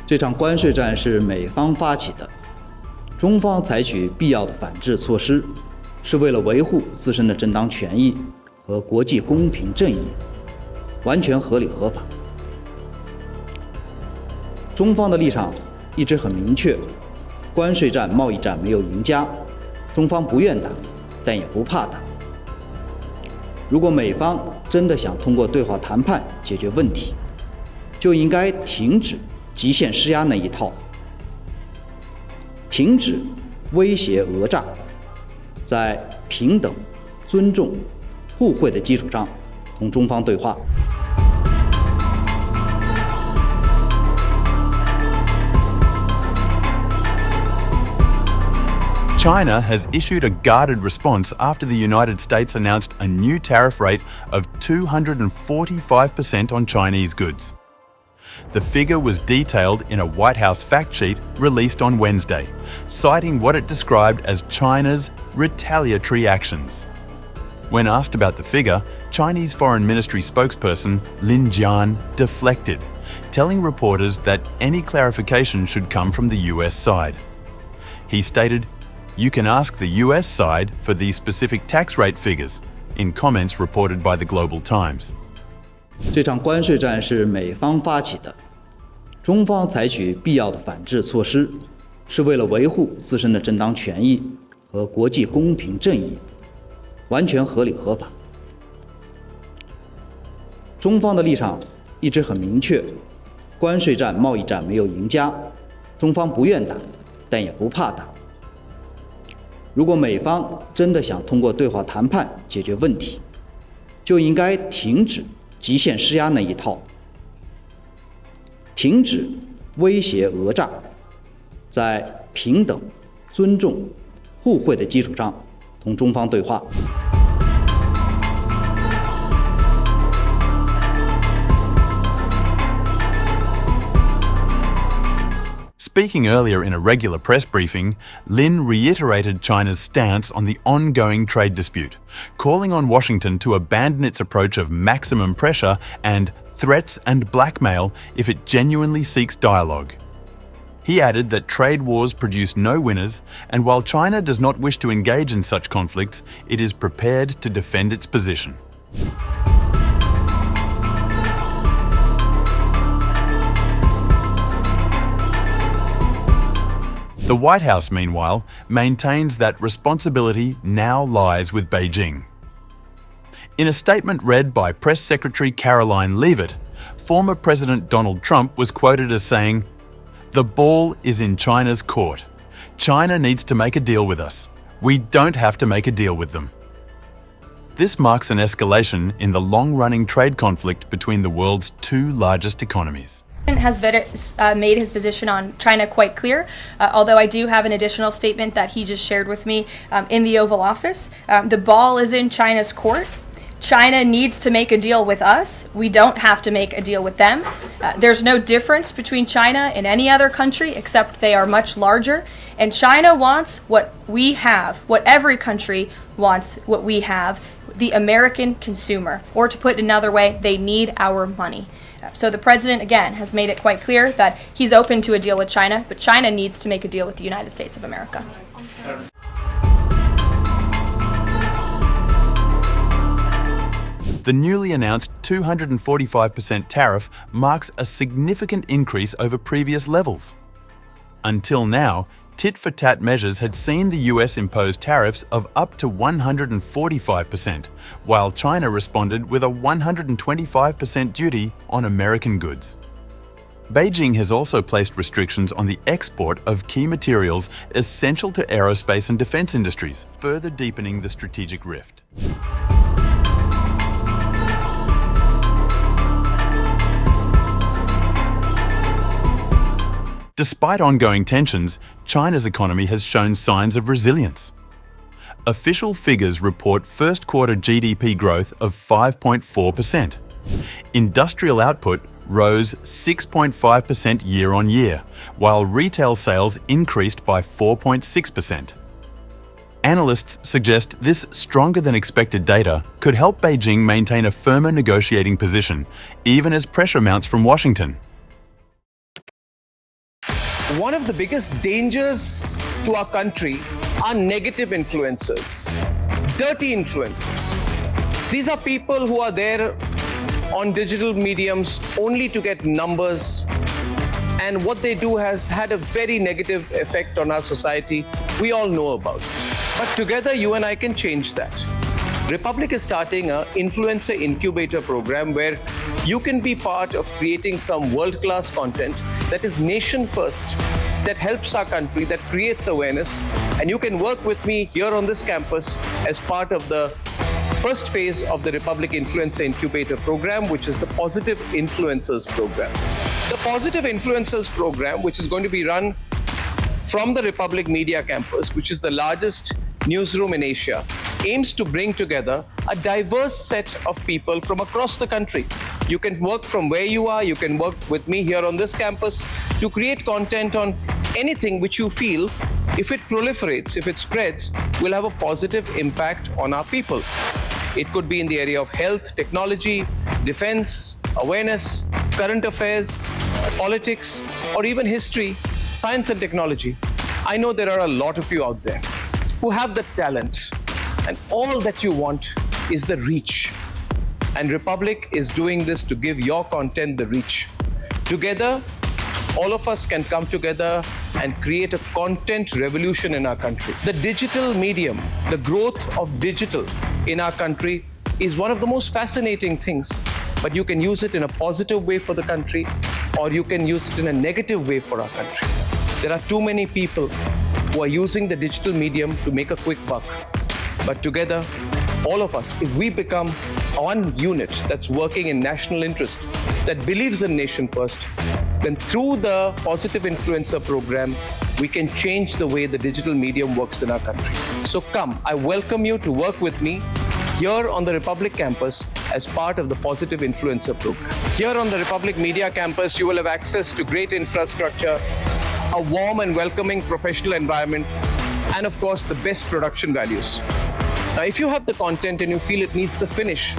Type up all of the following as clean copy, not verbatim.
这场关税战是美方发起的，中方采取必要的反制措施，是为了维护自身的正当权益和国际公平正义，完全合理合法。中方的立场一直很明确，关税战、贸易战没有赢家，中方不愿打，但也不怕打。如果美方真的想通过对话谈判解决问题，就应该停止极限施压那一套，停止威胁讹诈，在平等、尊重、互惠的基础上同中方对话。China has issued a guarded response after the United States announced a new tariff rate of 245% on Chinese goods. The figure was detailed in a White House fact sheet released on Wednesday, citing what it described as China's retaliatory actions. When asked about the figure, Chinese Foreign Ministry spokesperson Lin Jian deflected, telling reporters that any clarification should come from the US side. He stated, "You can ask the US side for these specific tax rate figures," in comments reported by the Global Times. 这场关税战是美方发起的，中方采取必要的反制措施，是为了维护自身的正当权益和国际公平正义，完全合理合法。中方的立场一直很明确，关税战、贸易战没有赢家，中方不愿打，但也不怕打。如果美方真的想通过对话谈判解决问题，就应该停止极限施压那一套，停止威胁讹诈，在平等、尊重、互惠的基础上同中方对话。Speaking earlier in a regular press briefing, Lin reiterated China's stance on the ongoing trade dispute, calling on Washington to abandon its approach of maximum pressure and threats and blackmail if it genuinely seeks dialogue. He added that trade wars produce no winners, and while China does not wish to engage in such conflicts, it is prepared to defend its position. The White House, meanwhile, maintains that responsibility now lies with Beijing. In a statement read by Press Secretary Caroline Leavitt, former President Donald Trump was quoted as saying, "The ball is in China's court. China needs to make a deal with us. We don't have to make a deal with them." This marks an escalation in the long-running trade conflict between the world's two largest economies. Has made his position on China quite clear, although I do have an additional statement that he just shared with me in the Oval Office. The ball is in China's court. China needs to make a deal with us. We don't have to make a deal with them. There's no difference between China and any other country except they are much larger. And China wants what we have, what every country wants what we have, the American consumer. Or to put it another way, they need our money. So the president, again, has made it quite clear that he's open to a deal with China, but China needs to make a deal with the United States of America. The newly announced 245% tariff marks a significant increase over previous levels. Until now, tit-for-tat measures had seen the US impose tariffs of up to 145%, while China responded with a 125% duty on American goods. Beijing has also placed restrictions on the export of key materials essential to aerospace and defense industries, further deepening the strategic rift. Despite ongoing tensions, China's economy has shown signs of resilience. Official figures report first quarter GDP growth of 5.4%. Industrial output rose 6.5% year on year, while retail sales increased by 4.6%. Analysts suggest this stronger than expected data could help Beijing maintain a firmer negotiating position, even as pressure mounts from Washington. one of the biggest dangers to our country are negative influencers, dirty influencers. These are people who are there on digital mediums only to get numbers, and what they do has had a very negative effect on our society. We all know about it. But together, you and I can change that. Republic is starting an influencer incubator program where you can be part of creating some world-class content that is nation first, that helps our country, that creates awareness. And you can work with me here on this campus as part of the first phase of the Republic Influencer Incubator program, which is the Positive Influencers program. The Positive Influencers program, which is going to be run from the Republic Media Campus, which is the largest newsroom in Asia, aims to bring together a diverse set of people from across the country. You can work from where you are, you can work with me here on this campus to create content on anything which you feel, if it proliferates, if it spreads, will have a positive impact on our people. It could be in the area of health, technology, defense, awareness, current affairs, politics, or even history, science and technology. I know there are a lot of you out there who have the talent, and all that you want is the reach. And Republic is doing this to give your content the reach. Together, all of us can come together and create a content revolution in our country. The digital medium, the growth of digital in our country is one of the most fascinating things, but you can use it in a positive way for the country, or you can use it in a negative way for our country. There are too many people who are using the digital medium to make a quick buck. But together, all of us, if we become one unit that's working in national interest, that believes in nation first, then through the Positive Influencer program, we can change the way the digital medium works in our country. So come, I welcome you to work with me here on the Republic campus as part of the Positive Influencer program. Here on the Republic Media campus, you will have access to great infrastructure, a warm and welcoming professional environment, and of course, the best production values. Now, if you have the content and you feel it needs the finish,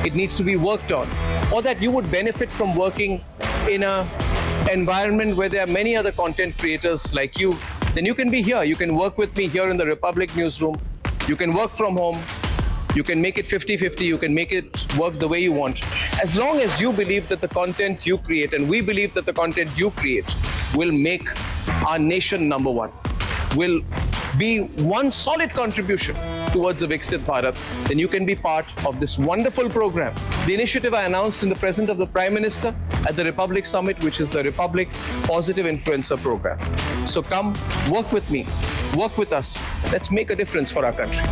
it needs to be worked on, or that you would benefit from working in an environment where there are many other content creators like you, then you can be here. You can work with me here in the Republic newsroom. You can work from home. You can make it 50-50. You can make it work the way you want. As long as you believe that the content you create, and we believe that the content you create, will make our nation number one, will be one solid contribution towards the Viksit Bharat, then you can be part of this wonderful program. The initiative I announced in the presence of the Prime Minister at the Republic Summit, which is the Republic Positive Influencer Program. So come, work with me, work with us. Let's make a difference for our country.